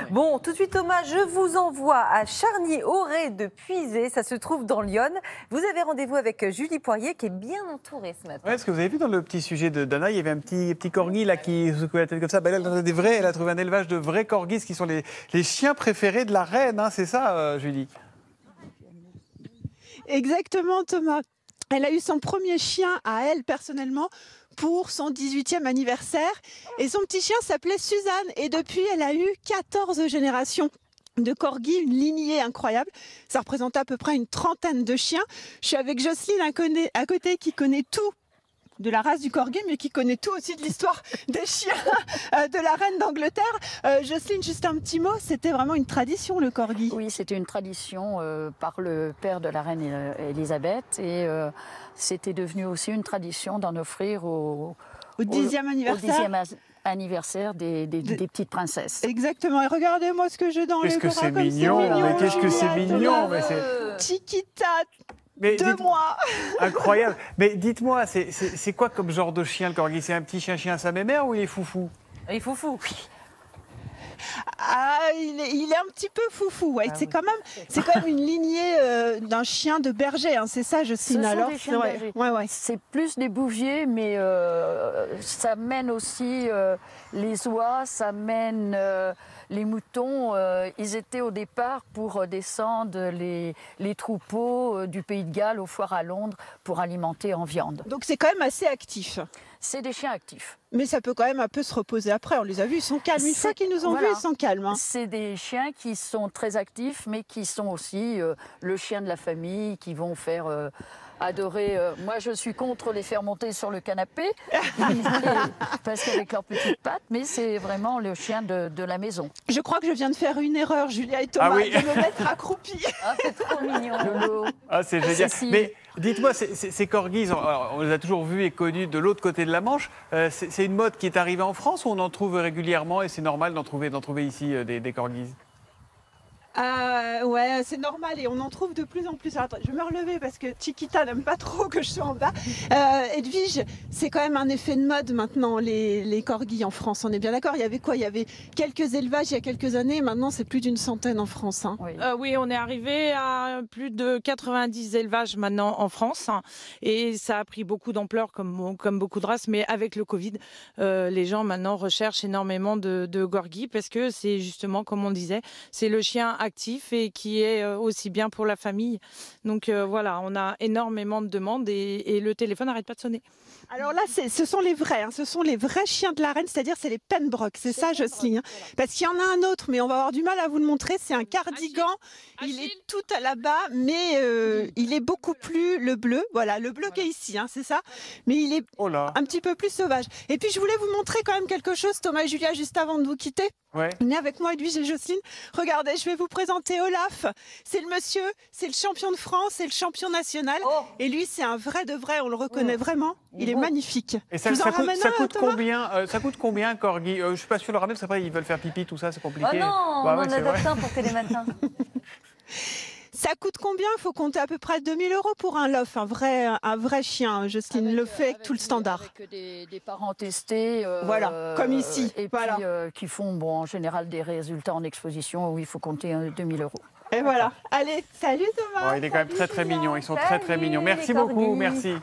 Bon, tout de suite Thomas, je vous envoie à Charny-Auré de Puisé, ça se trouve dans l'Yonne. Vous avez rendez-vous avec Julie Poirier qui est bien entourée ce matin. Ouais, est-ce que vous avez vu dans le petit sujet de Dana, il y avait un petit corgi là qui secouait la tête comme ça. Ben là, elle a trouvé un élevage de vrais corgis qui sont les chiens préférés de la reine, hein, c'est ça Julie? Exactement Thomas. Elle a eu son premier chien à elle personnellement pour son 18e anniversaire et son petit chien s'appelait Suzanne et depuis elle a eu 14 générations de corgis, une lignée incroyable. Ça représente à peu près une trentaine de chiens. Je suis avec Jocelyne à côté qui connaît tout de la race du corgi, mais qui connaît tout aussi de l'histoire des chiens de la reine d'Angleterre. Jocelyne, juste un petit mot, c'était vraiment une tradition le corgi. Oui, c'était une tradition par le père de la reine Elisabeth et c'était devenu aussi une tradition d'en offrir au 10e anniversaire des petites princesses. Exactement, et regardez-moi ce que j'ai dans les bras. Qu'est-ce que c'est mignon, mais qu'est-ce que c'est mignon, mais c'est... Chiquita. Mais 2 mois. Incroyable. Mais dites-moi, c'est quoi comme genre de chien le corgi? C'est un petit chien à sa mémère ou il est foufou? Il est foufou. Ah, il est un petit peu foufou. Ouais. C'est quand même une lignée d'un chien de berger. Hein. C'est ça, Jocelyne. Ce sont alors des chiens bergers. Ouais. C'est plus des bouviers, mais ça mène aussi les oies, ça mène les moutons. Ils étaient au départ pour descendre les troupeaux du Pays de Galles aux foires à Londres pour alimenter en viande. Donc c'est quand même assez actif. C'est des chiens actifs. Mais ça peut quand même un peu se reposer après. On les a vus, ils sont calmes. Une fois qu'ils nous ont vus, ils sont calmes. Hein. C'est des chiens qui sont très actifs, mais qui sont aussi le chien de la famille, qui vont faire adorer. Moi, je suis contre les faire monter sur le canapé, parce qu'avec leurs petites pattes, mais c'est vraiment le chien de la maison. Je crois que je viens de faire une erreur, Julia et Thomas, Ah oui. de me mettre accroupie. Ah, c'est trop mignon. Lolo. Ah, c'est génial. Si. Mais dites-moi, ces corgis, on les a toujours vus et connus de l'autre côté de la Manche. C'est une mode qui est arrivée en France ou on en trouve régulièrement et c'est normal d'en trouver ici des corgis? Ouais, c'est normal et on en trouve de plus en plus. Alors, attends, je vais me relever parce que Chiquita n'aime pas trop que je sois en bas. Edwige, c'est quand même un effet de mode maintenant, les corgis en France. On est bien d'accord? Il y avait quoi? Il y avait quelques élevages il y a quelques années. Maintenant, c'est plus d'une centaine en France. Hein. Oui, on est arrivé à plus de 90 élevages maintenant en France. Et ça a pris beaucoup d'ampleur comme beaucoup de races. Mais avec le Covid, les gens maintenant recherchent énormément de corgis parce que c'est justement, comme on disait, c'est le chien actif et qui est aussi bien pour la famille. Donc voilà, on a énormément de demandes et le téléphone n'arrête pas de sonner. Alors là, ce sont les vrais, hein, ce sont les vrais chiens de la reine, c'est-à-dire c'est les Pembroke, c'est ça Jocelyne. Hein. Parce qu'il y en a un autre, mais on va avoir du mal à vous le montrer, c'est un cardigan, il est tout à la bas, mais il est beaucoup plus le bleu, voilà, le bleu qui est ici, hein, c'est ça. Mais il est un petit peu plus sauvage. Et puis je voulais vous montrer quand même quelque chose, Thomas et Julia, juste avant de vous quitter. Ouais. Venez avec moi, Edwige et Jocelyne. Regardez, je vais vous présenter Olaf. C'est le monsieur, c'est le champion de France, c'est le champion national. Et lui, c'est un vrai de vrai, on le reconnaît vraiment. Il est magnifique. Et ça coûte combien ça coûte combien un corgi? Je suis pas sûr de le ramener parce qu'après ils veulent faire pipi, tout ça, c'est compliqué. Oh non, on en adopte un pour Télématin. Ça coûte combien? Il faut compter à peu près 2 000 € pour un lof, un vrai chien. Jocelyne le fait avec tout le standard. Avec des parents testés. Voilà, comme ici. Et puis qui font en général des résultats en exposition où il faut compter 2 000 €. Et voilà. Allez, salut Thomas. Il est quand même très très mignon. Ils sont très très mignons. Merci beaucoup, merci.